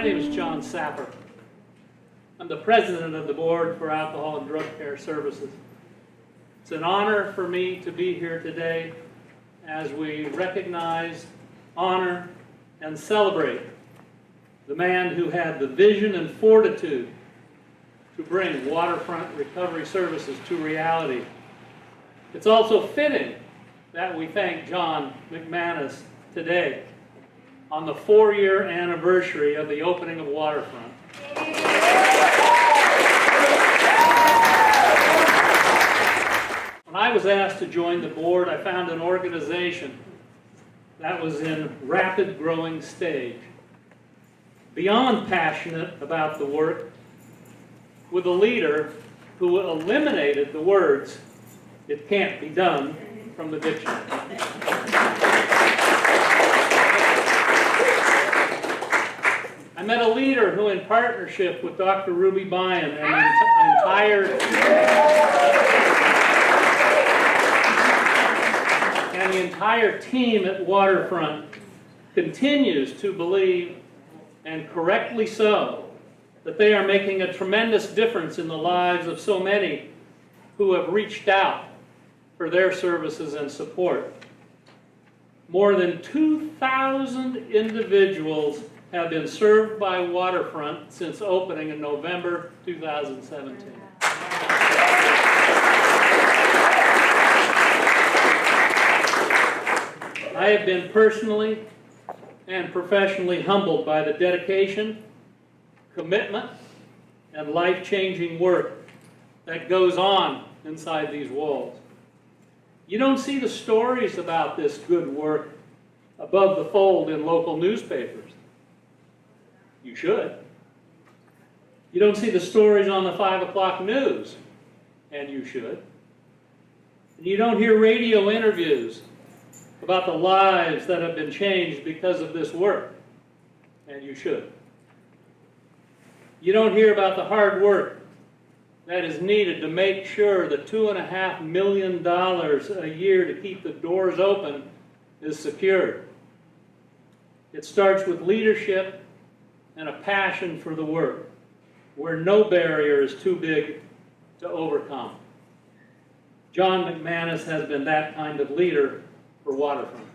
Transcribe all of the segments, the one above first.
name is John Sapper. I'm the president of the Board for Alcohol and Drug Care Services. It's an honor for me to be here today as we recognize, honor, and celebrate the man who had the vision and fortitude to bring Waterfront Recovery Services to reality. It's also fitting that we thank John McManus today on the 4-year anniversary of the opening of Waterfront. When I was asked to join the board, I found an organization that was in rapid growing stage, beyond passionate about the work, with a leader who eliminated the words, "It can't be done," from the dictionary. I met a leader who, in partnership with Dr. Ruby Bayan and the entire team at Waterfront, continues to believe, and correctly so, that they are making a tremendous difference in the lives of so many who have reached out for their services and support. More than 2,000 individuals have been served by Waterfront since opening in November 2017. I have been personally and professionally humbled by the dedication, commitment, and life-changing work that goes on inside these walls. You don't see the stories about this good work above the fold in local newspapers. You should. You don't see the stories on the 5 o'clock news, and you should. And you don't hear radio interviews about the lives that have been changed because of this work, and you should. You don't hear about the hard work that is needed to make sure the $2.5 million a year to keep the doors open is secured. It starts with leadership and a passion for the work, where no barrier is too big to overcome. John McManus has been that kind of leader for Waterfront.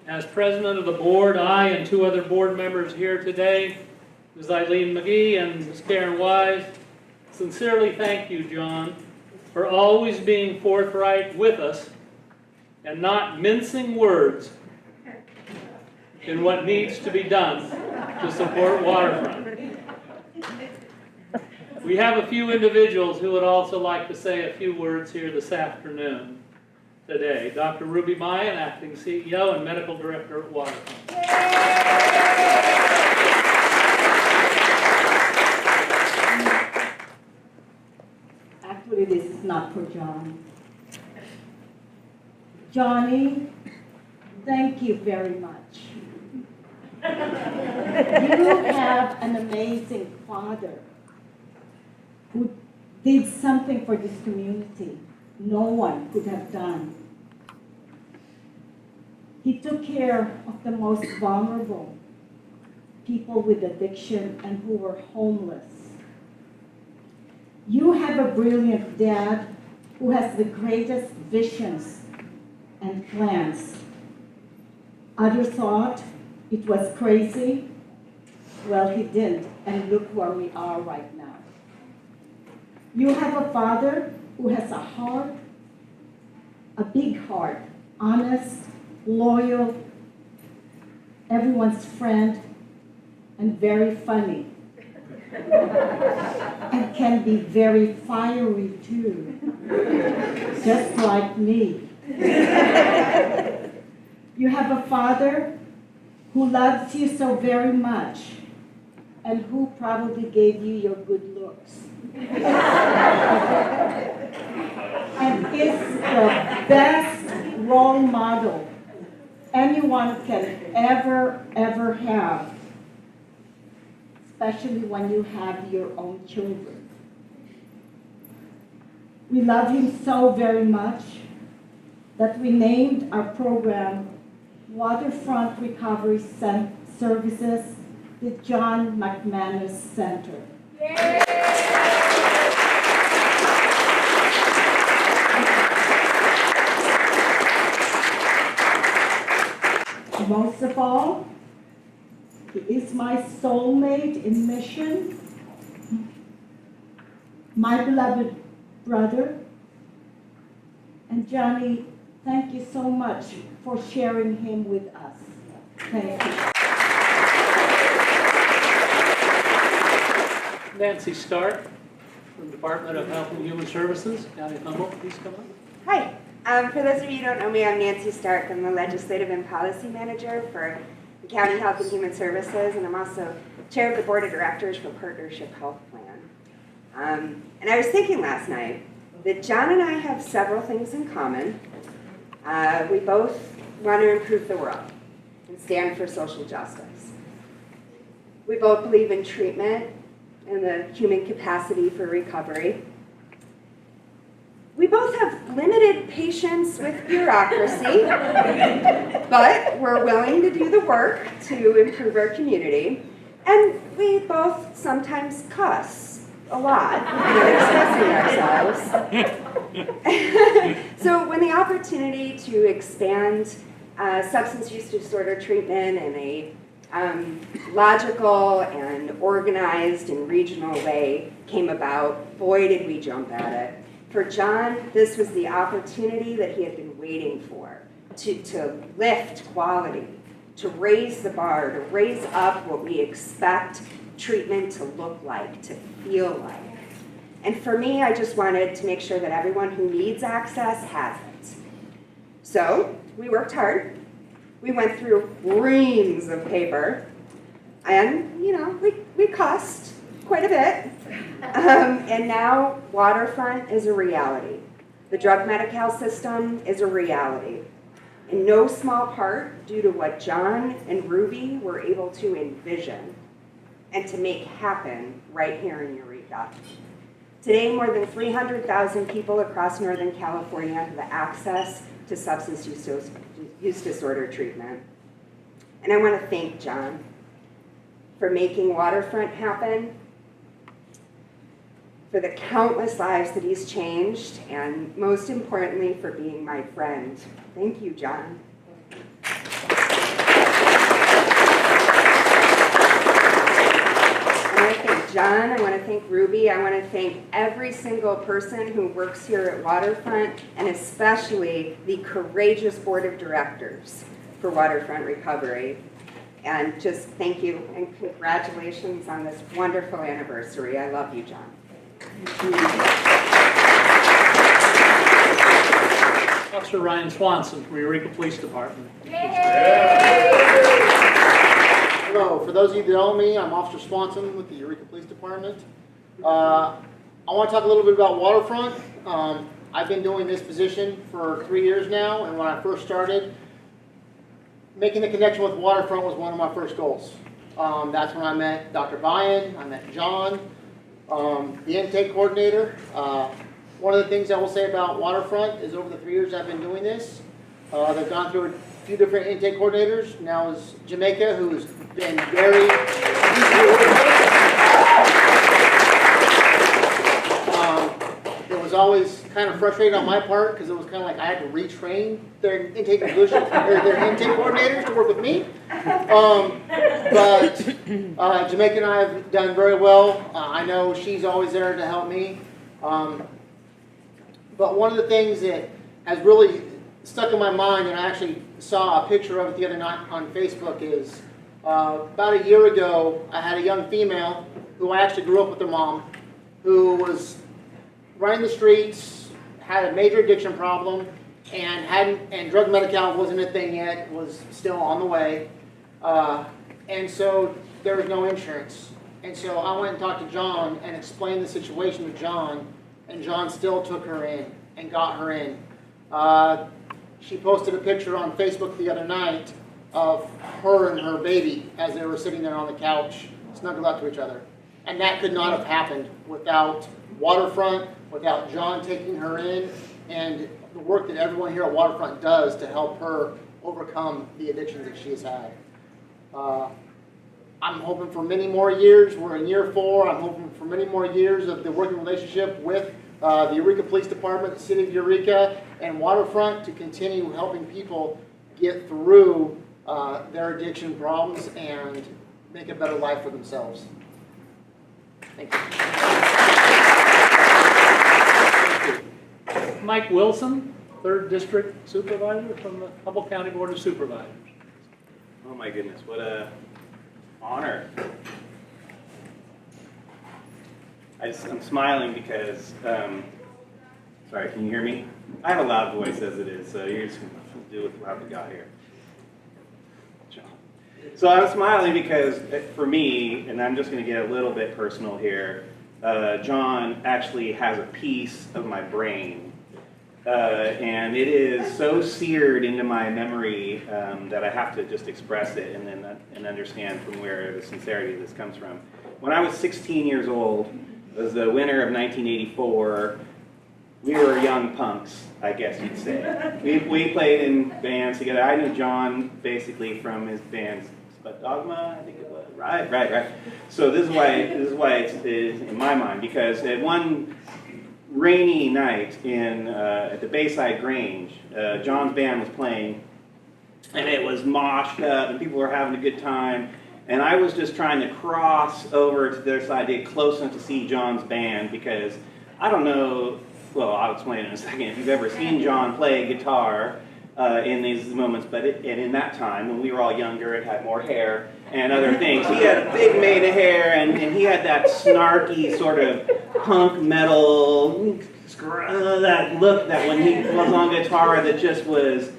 As president of the board, I and 2 other board members here today, Ms. Eileen McGee and Ms. Caren Wise, sincerely thank you, John, for always being forthright with us and not mincing words in what needs to be done to support Waterfront. We have a few individuals who would also like to say a few words here this afternoon. Today, Dr. Ruby Bayan, Acting CEO and Medical Director at Waterfront. Actually, this is not for John. Johnny, thank you very much. You have an amazing father who did something for this community no one could have done. He took care of the most vulnerable, people with addiction and who were homeless. You have a brilliant dad who has the greatest visions and plans. Others thought it was crazy. Well, he didn't, and look where we are right now. You have a father who has a heart, a big heart, honest, loyal, everyone's friend, and very funny. And can be very fiery too, just like me. You have a father who loves you so very much and who probably gave you your good looks. And is the best role model anyone can ever have, especially when you have your own children. We love him so very much, that we named our program Waterfront Recovery Services, the John McManus Center. Most of all, he is my soulmate in mission, my beloved brother. And Johnny, thank you so much for sharing him with us. Thank you. Nancy Stark from Department of Health and Human Services, County of Humboldt, please come up. Hi. For those of you who don't know me, I'm Nancy Stark. I'm the Legislative and Policy Manager for the County Health and Human Services, and I'm also Chair of the Board of Directors for Partnership Health Plan. And I was thinking last night that John and I have several things in common. We both want to improve the world and stand for social justice. We both believe in treatment and the human capacity for recovery. We both have limited patience with bureaucracy, but we're willing to do the work to improve our community. And we both sometimes cuss a lot when expressing ourselves. So when the opportunity to expand substance use disorder treatment in a logical and organized and regional way came about, boy, did we jump at it. For John, this was the opportunity that he had been waiting for, to lift quality, to raise the bar, to raise up what we expect treatment to look like, to feel like. And for me, I just wanted to make sure that everyone who needs access has it. So we worked hard. We went through reams of paper, and we cussed quite a bit. And now Waterfront is a reality. The drug Medi-Cal system is a reality. In no small part due to what John and Ruby were able to envision and to make happen right here in Eureka. Today, more than 300,000 people across Northern California have access to substance use disorder treatment. And I want to thank John for making Waterfront happen, for the countless lives that he's changed, and most importantly, for being my friend. Thank you, John. I want to thank John, I want to thank Ruby, I want to thank every single person who works here at Waterfront, and especially the courageous board of directors for Waterfront Recovery. And just thank you and congratulations on this wonderful anniversary. I love you, John. Officer Ryan Swanson from Eureka Police Department. Hello, for those of you that know me, I'm Officer Swanson with the Eureka Police Department. I want to talk a little bit about Waterfront. I've been doing this position for 3 years now, and when I first started, making the connection with Waterfront was one of my first goals. That's when I met Dr. Bayan, I met John, the intake coordinator. One of the things I will say about Waterfront is over the 3 years I've been doing this, they've gone through a few different intake coordinators. Now is Jamaica, who's been very it was always kind of frustrating on my part because it was kind of like I had to retrain their intake their intake coordinators to work with me. But Jamaica and I have done very well. I know she's always there to help me. But one of the things that has really stuck in my mind, and I actually saw a picture of it the other night on Facebook, is about a year ago, I had a young female who I actually grew up with her mom, who was running the streets, had a major addiction problem, and drug Medi-Cal wasn't a thing yet, was still on the way. And so there was no insurance. And so I went and talked to John and explained the situation to John, and John still took her in and got her in. She posted a picture on Facebook the other night of her and her baby as they were sitting there on the couch, snuggled up to each other. And that could not have happened without Waterfront, without John taking her in, and the work that everyone here at Waterfront does to help her overcome the addictions that she has had. I'm hoping for many more years. We're in year 4. I'm hoping for many more years of the working relationship with the Eureka Police Department, the City of Eureka, and Waterfront to continue helping people get through their addiction problems and make a better life for themselves. Thank you. Mike Wilson, 3rd District Supervisor from the Humboldt County Board of Supervisors. Oh my goodness, what a honor. I'm smiling because, sorry, can you hear me? I have a loud voice as it is, so you're just going to do with what we got here. So I'm smiling because for me, and I'm just going to get a little bit personal here, John actually has a piece of my brain. And it is so seared into my memory that I have to just express it and understand from where the sincerity of this comes from. When I was 16 years old, it was the winter of 1984, we were young punks, I guess you'd say. We played in bands together. I knew John basically from his bands, Dogma, I think it was. Right. So this is why it's in my mind, because at one rainy night at the Bayside Grange, John's band was playing, and it was moshed up, and people were having a good time, and I was just trying to cross over to their side to get close enough to see John's band, because I don't know, well, I'll explain in a second, if you've ever seen John play guitar in these moments, and in that time, when we were all younger and had more hair and other things, he had big mane of hair, and he had that snarky sort of punk metal, that look that when he was on guitar that just was,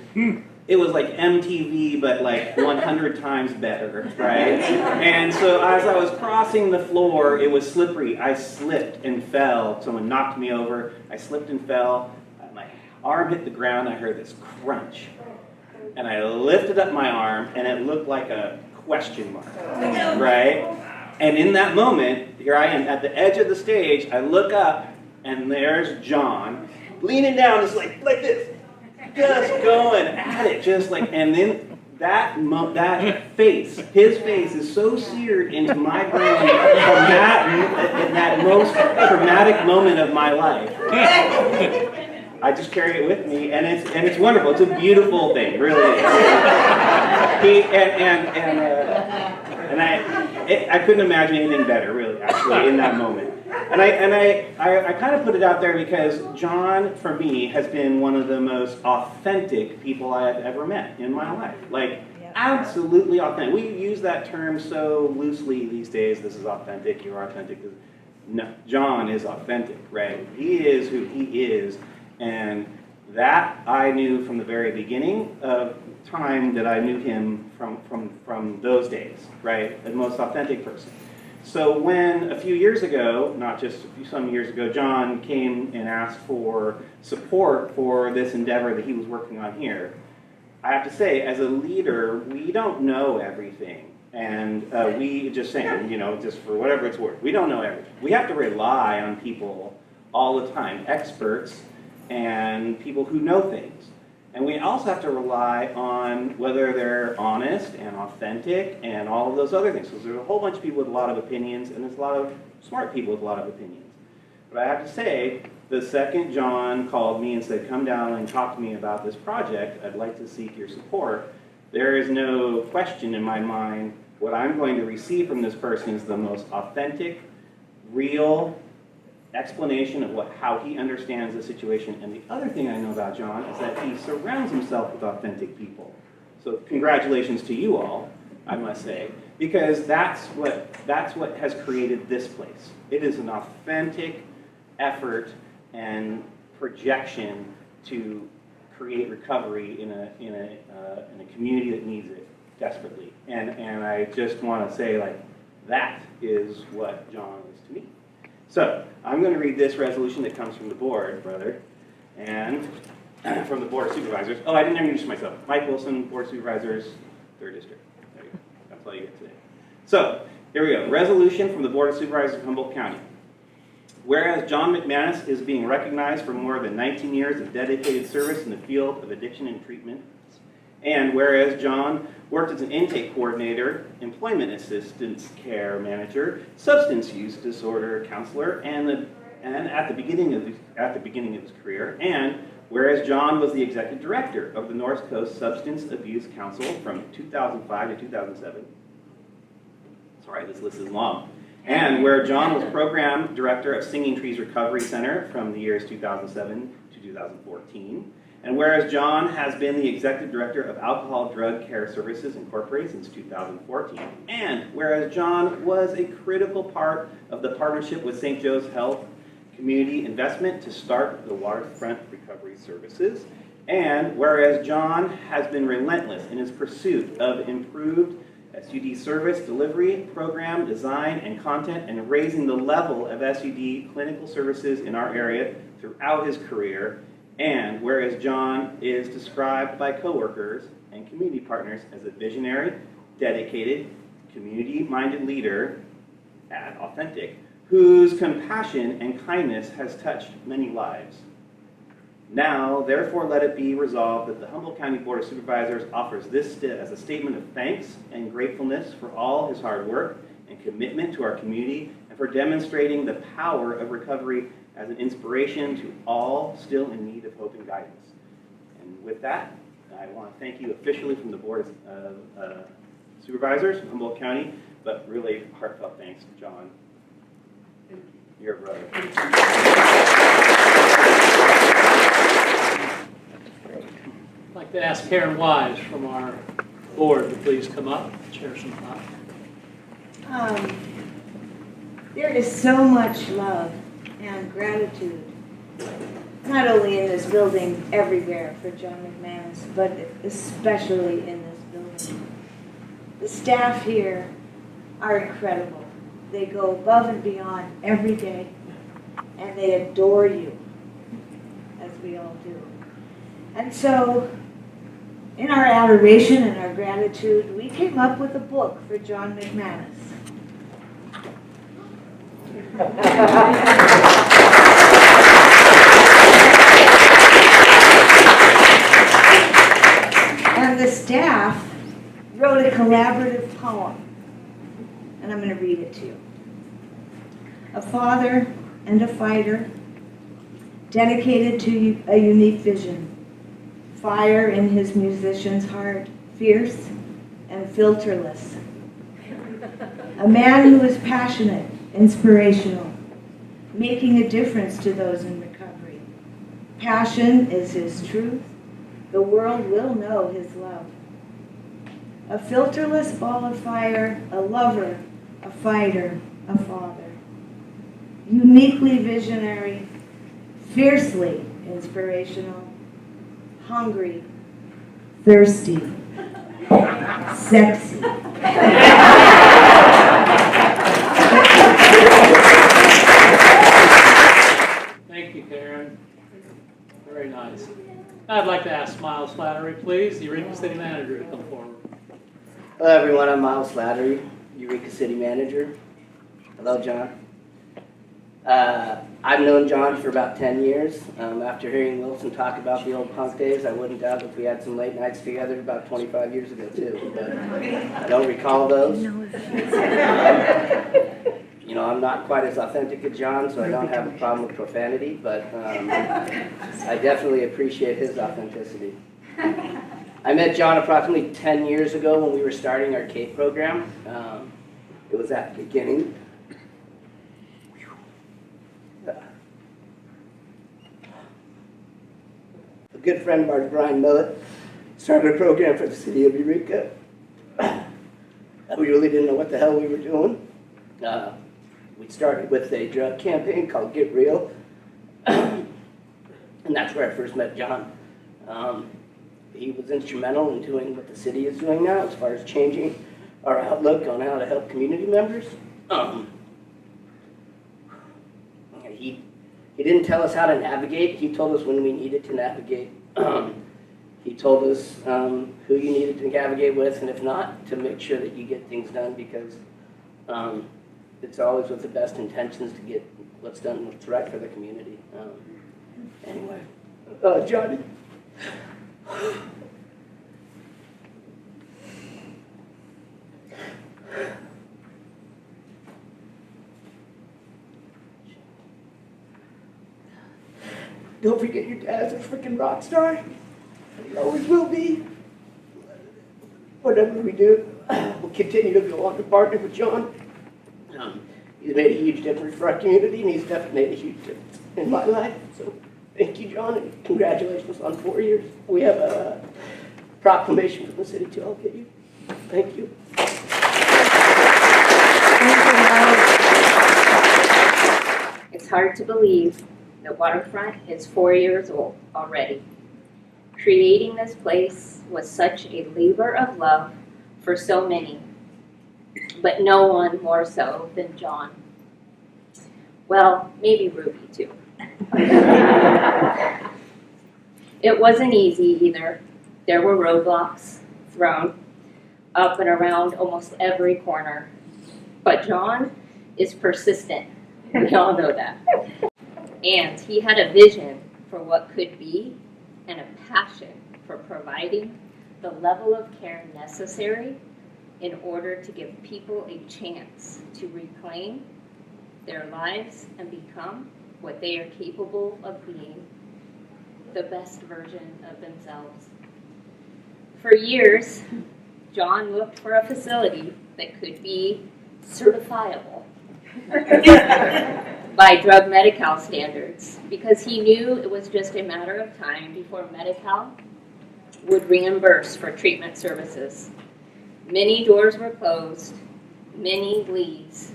it was like MTV, but like 100 times better, right? And so as I was crossing the floor, it was slippery. I slipped and fell. Someone knocked me over. I slipped and fell. My arm hit the ground. I heard this crunch. And I lifted up my arm, and it looked like a question mark, right? And in that moment, here I am at the edge of the stage. I look up, and there's John leaning down, just like this, just going at it, just like. And then that face, his face, is so seared into my brain from that most traumatic moment of my life. I just carry it with me, and it's wonderful. It's a beautiful thing, really. I couldn't imagine anything better, really, actually, in that moment. And I kind of put it out there because John, for me, has been one of the most authentic people I have ever met in my life. Like, absolutely authentic. We use that term so loosely these days. This is authentic, you're authentic. No, John is authentic, right? He is who he is. And that I knew from the very beginning of time that I knew him from those days, right? The most authentic person. So when a few years ago, not just some years ago, John came and asked for support for this endeavor that he was working on here, I have to say, as a leader, we don't know everything. And we just saying, just for whatever it's worth, we don't know everything. We have to rely on people all the time, experts, and people who know things. And we also have to rely on whether they're honest and authentic and all of those other things. Because there's a whole bunch of people with a lot of opinions, and there's a lot of smart people with a lot of opinions. But I have to say, the second John called me and said, come down and talk to me about this project, I'd like to seek your support, there is no question in my mind what I'm going to receive from this person is the most authentic, real explanation of how he understands the situation. And the other thing I know about John is that he surrounds himself with authentic people. So congratulations to you all, I must say, because that's what has created this place. It is an authentic effort and projection to create recovery in a community that needs it desperately. And I just want to say, that is what John is to me. So, I'm going to read this resolution that comes from the board, brother, and from the Board of Supervisors. Oh, I didn't introduce myself. Mike Wilson, Board of Supervisors, 3rd District. There you go. That's all you get today. So, here we go. Resolution from the Board of Supervisors of Humboldt County. whereas John McManus is being recognized for more than 19 years of dedicated service in the field of addiction and treatment, and whereas John worked as an intake coordinator, employment assistance care manager, substance use disorder counselor, and at the beginning of his career, and whereas John was the executive director of the North Coast Substance Abuse Council from 2005 to 2007. Sorry, this list is long. And where John was program director of Singing Trees Recovery Center from the years 2007 to 2014. And whereas John has been the executive director of Alcohol Drug Care Services Incorporated since 2014. And whereas John was a critical part of the partnership with St. Joe's Health Community Investment to start the Waterfront Recovery Services. And whereas John has been relentless in his pursuit of improved SUD service delivery, program design, and content, and raising the level of SUD clinical services in our area throughout his career. And whereas John is described by coworkers and community partners as a visionary, dedicated, community-minded leader and authentic, whose compassion and kindness has touched many lives. Now, therefore, let it be resolved that the Humboldt County Board of Supervisors offers this as a statement of thanks and gratefulness for all his hard work and commitment to our community and for demonstrating the power of recovery as an inspiration to all still in need of hope and guidance. And with that, I want to thank you officially from the Board of Supervisors of Humboldt County, but really heartfelt thanks to John, your brother. I'd like to ask Caren Wise from our board to please come up and share some thoughts. There is so much love and gratitude, not only in this building, everywhere for John McManus, but especially in this building. The staff here are incredible. They go above and beyond every day, and they adore you, as we all do. And so, in our adoration and our gratitude, we came up with a book for John McManus. And the staff wrote a collaborative poem, and I'm going to read it to you. A father and a fighter, dedicated to a unique vision. Fire in his musician's heart, fierce and filterless. A man who is passionate, inspirational, making a difference to those in recovery. Passion is his truth. The world will know his love. A filterless ball of fire, a lover, a fighter, a father. Uniquely visionary, fiercely inspirational, hungry, thirsty, sexy. Thank you, Caren. Very nice. I'd like to ask Miles Slattery, please, the Eureka City Manager, to come forward. Hello everyone, I'm Miles Slattery, Eureka City Manager. Hello John. I've known John for about 10 years. After hearing Wilson talk about the old punk days, I wouldn't doubt if we had some late nights together about 25 years ago too, but I don't recall those. You know, I'm not quite as authentic as John, so I don't have a problem with profanity, but I definitely appreciate his authenticity. I met John approximately 10 years ago when we were starting our CAPE program. It was at the beginning. A good friend of ours, Brian Millett, started a program for the city of Eureka. We really didn't know what the hell we were doing. We started with a drug campaign called Get Real, and that's where I first met John. He was instrumental in doing what the city is doing now as far as changing our outlook on how to help community members. He didn't tell us how to navigate. He told us when we needed to navigate. He told us who you needed to navigate with, and if not, to make sure that you get things done, because it's always with the best intentions to get what's done what's right for the community. Anyway, John. Don't forget your dad's a freaking rock star. He always will be. Whatever we do, we'll continue to go on to partner with John. He's made a huge difference for our community, and he's definitely made a huge difference in my life. So thank you, John, and congratulations on 4 years. We have a proclamation from the city too. I'll get you. Thank you. It's hard to believe that Waterfront is 4 years old already. Creating this place was such a labor of love for so many, but no one more so than John. Well, maybe Ruby too. It wasn't easy either. There were roadblocks thrown up and around almost every corner. But John is persistent. We all know that. And he had a vision for what could be and a passion for providing the level of care necessary in order to give people a chance to reclaim their lives and become what they are capable of being, the best version of themselves. For years, John looked for a facility that could be certifiable by drug Medi-Cal standards, because he knew it was just a matter of time before Medi-Cal would reimburse for treatment services. Many doors were closed, many leads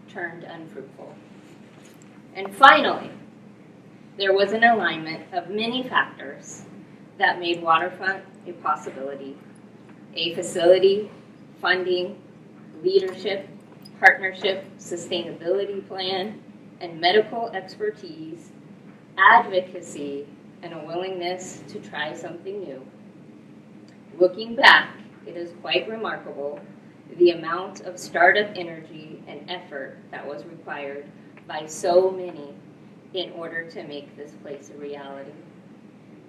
turned unfruitful. And finally, there was an alignment of many factors that made Waterfront a possibility. A facility, funding, leadership, partnership, sustainability plan, and medical expertise, advocacy, and a willingness to try something new. Looking back, it is quite remarkable the amount of startup energy and effort that was required by so many in order to make this place a reality.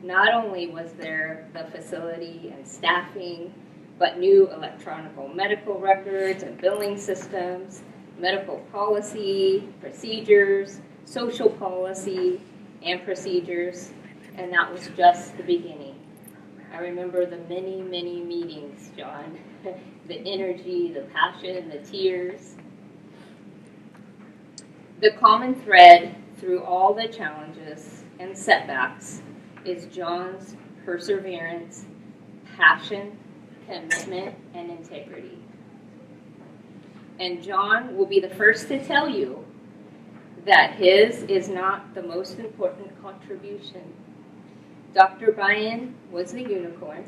Not only was there the facility and staffing, but new electronic medical records and billing systems, medical policy, procedures, social policy, and procedures, and that was just the beginning. I remember the many, many meetings, John, the energy, the passion, the tears. The common thread through all the challenges and setbacks is John's perseverance, passion, commitment, and integrity. And John will be the first to tell you that his is not the most important contribution. Dr. Bayan was the unicorn.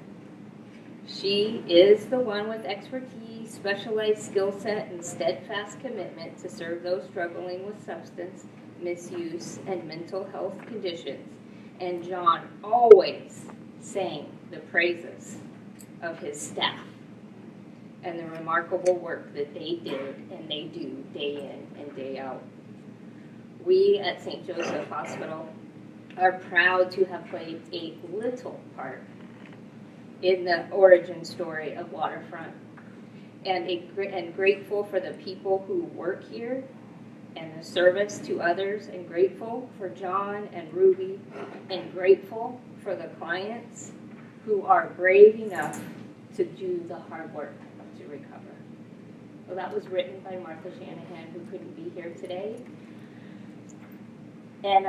She is the one with expertise, specialized skill set, and steadfast commitment to serve those struggling with substance misuse and mental health conditions. And John always sang the praises of his staff and the remarkable work that they did and they do day in and day out. We at St. Joseph Hospital are proud to have played a little part in the origin story of Waterfront, and grateful for the people who work here and the service to others, and grateful for John and Ruby, and grateful for the clients who are brave enough to do the hard work to recover. Well, that was written by Martha Shanahan, who couldn't be here today. And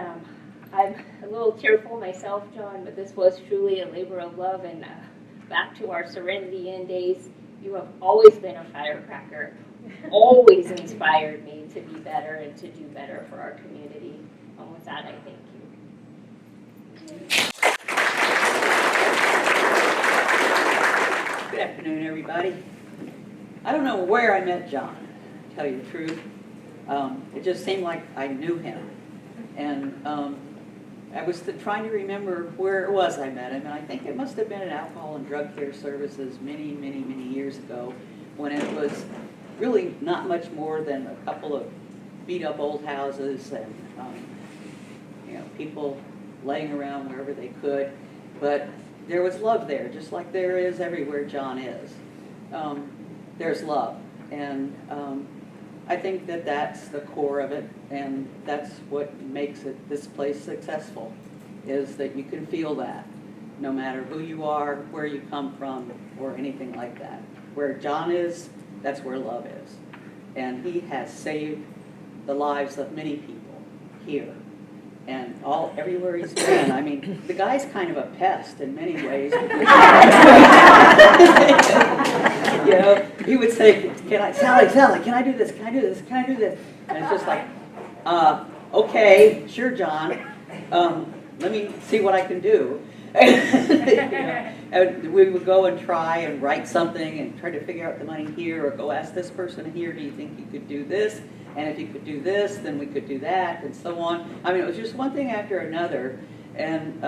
I'm a little tearful myself, John, but this was truly a labor of love. And back to our Serenity Inn days, you have always been a firecracker, always inspired me to be better and to do better for our community. And with that, I thank you. Good afternoon, everybody. I don't know where I met John, to tell you the truth. It just seemed like I knew him. And I was trying to remember where it was I met him, and I think it must have been at Alcohol and Drug Care Services many, many, many years ago, when it was really not much more than a couple of beat up old houses and, people laying around wherever they could. But there was love there, just like there is everywhere John is. There's love. And I think that that's the core of it, and that's what makes this place successful, is that you can feel that, no matter who you are, where you come from, or anything like that. Where John is, that's where love is. And he has saved the lives of many people here. And everywhere he's been. I mean, the guy's kind of a pest in many ways. He would say, Sally, can I do this? Can I do this? Can I do this? And it's just like, okay, sure, John. Let me see what I can do. And we would go and try and write something and try to figure out the money here, or go ask this person here, do you think you could do this? And if you could do this, then we could do that, and so on. I mean, it was just one thing after another. And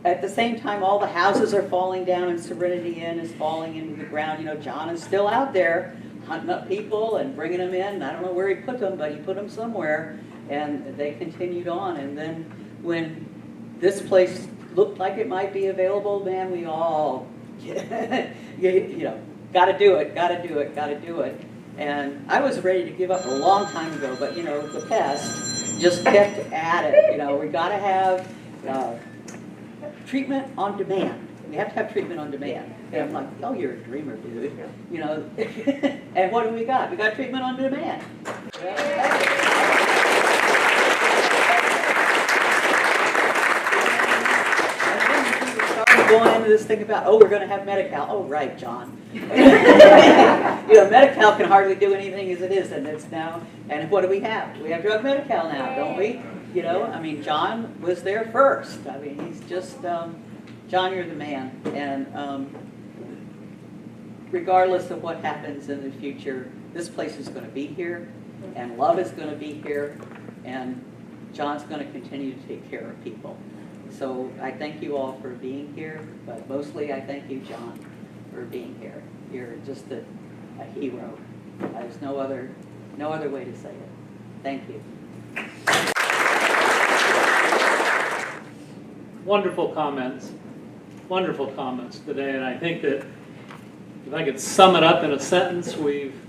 at the same time, all the houses are falling down, and Serenity Inn is falling into the ground. John is still out there hunting up people and bringing them in. I don't know where he put them, but he put them somewhere. And they continued on. And then when this place looked like it might be available, man, we all, got to do it, got to do it, got to do it. And I was ready to give up a long time ago, but the pest just kept at it. We got to have treatment on demand. We have to have treatment on demand. And I'm like, oh, you're a dreamer, dude. And what do we got? We got treatment on demand. Going into this thing about, we're going to have Medi-Cal. Oh, right, John. Medi-Cal can hardly do anything as it is, and it's now. And what do we have? We have drug Medi-Cal now, don't we? John was there first. I mean, he's just, John, you're the man. And regardless of what happens in the future, this place is going to be here, and love is going to be here, and John's going to continue to take care of people. So I thank you all for being here, but mostly I thank you, John, for being here. You're just a hero. There's no other way to say it. Thank you. Wonderful comments today, and I think that if I could sum it up in a sentence, we've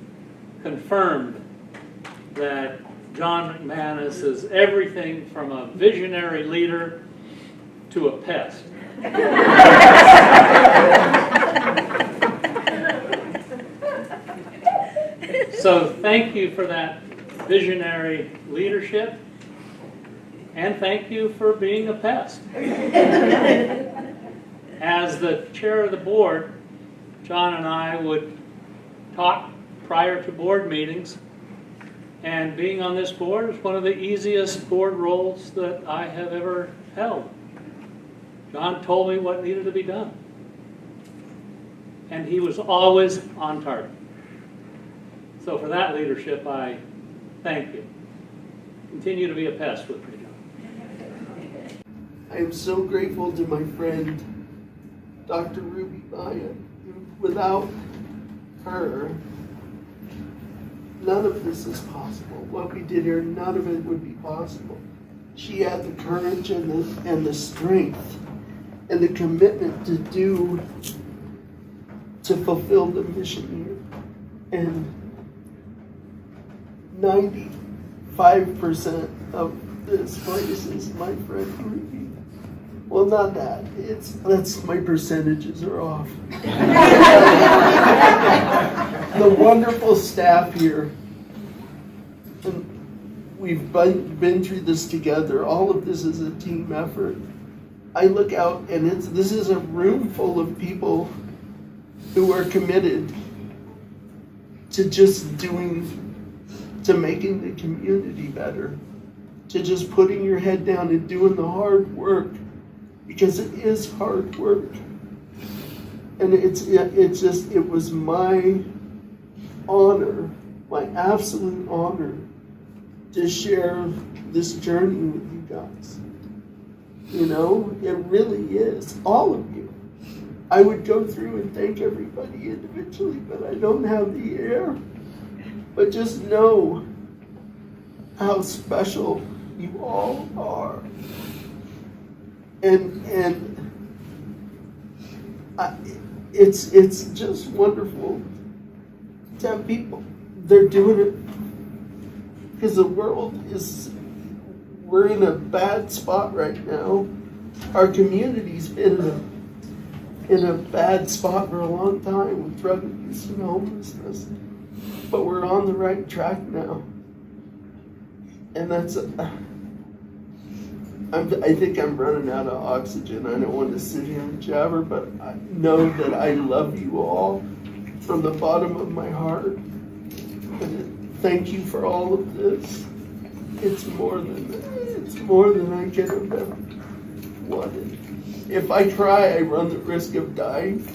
confirmed that John McManus is everything from a visionary leader to a pest. So thank you for that visionary leadership, and thank you for being a pest. As the chair of the board, John and I would talk prior to board meetings, and being on this board is one of the easiest board roles that I have ever held. John told me what needed to be done. And he was always on target. So for that leadership, I thank you. Continue to be a pest with me, John. I am so grateful to my friend, Dr. Ruby Bayan. Without her, none of this is possible. What we did here, none of it would be possible. She had the courage and the strength and the commitment to fulfill the mission here. And 95% of this place is my friend Ruby. Well, not that. That's my percentages are off. The wonderful staff here. And we've been through this together. All of this is a team effort. I look out and this is a room full of people who are committed to to making the community better, to just putting your head down and doing the hard work, because it is hard work. And it was my honor, my absolute honor, to share this journey with you guys. It really is. All of you. I would go through and thank everybody individually, but I don't have the air. But just know how special you all are. And it's just wonderful to have people. They're doing it because the world is, we're in a bad spot right now. Our community's been in a bad spot for a long time with drug abuse and homelessness. But we're on the right track now. And that's, I think I'm running out of oxygen. I don't want to sit here and jabber, but I know that I love you all from the bottom of my heart. And thank you for all of this. It's more than I could have ever wanted. If I cry, I run the risk of dying.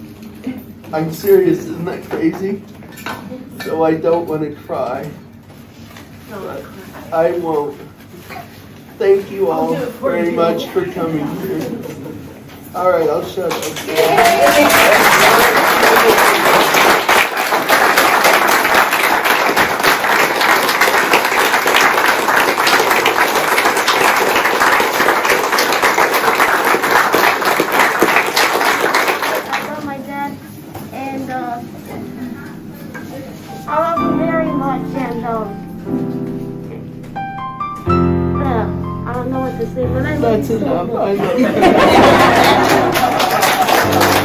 I'm serious, isn't that crazy? So I don't want to cry. But I won't. Thank you all very much for coming here. All right, I'll shut up. I love him very much, and I don't know what to say, but I love you so much. That's enough. I love you.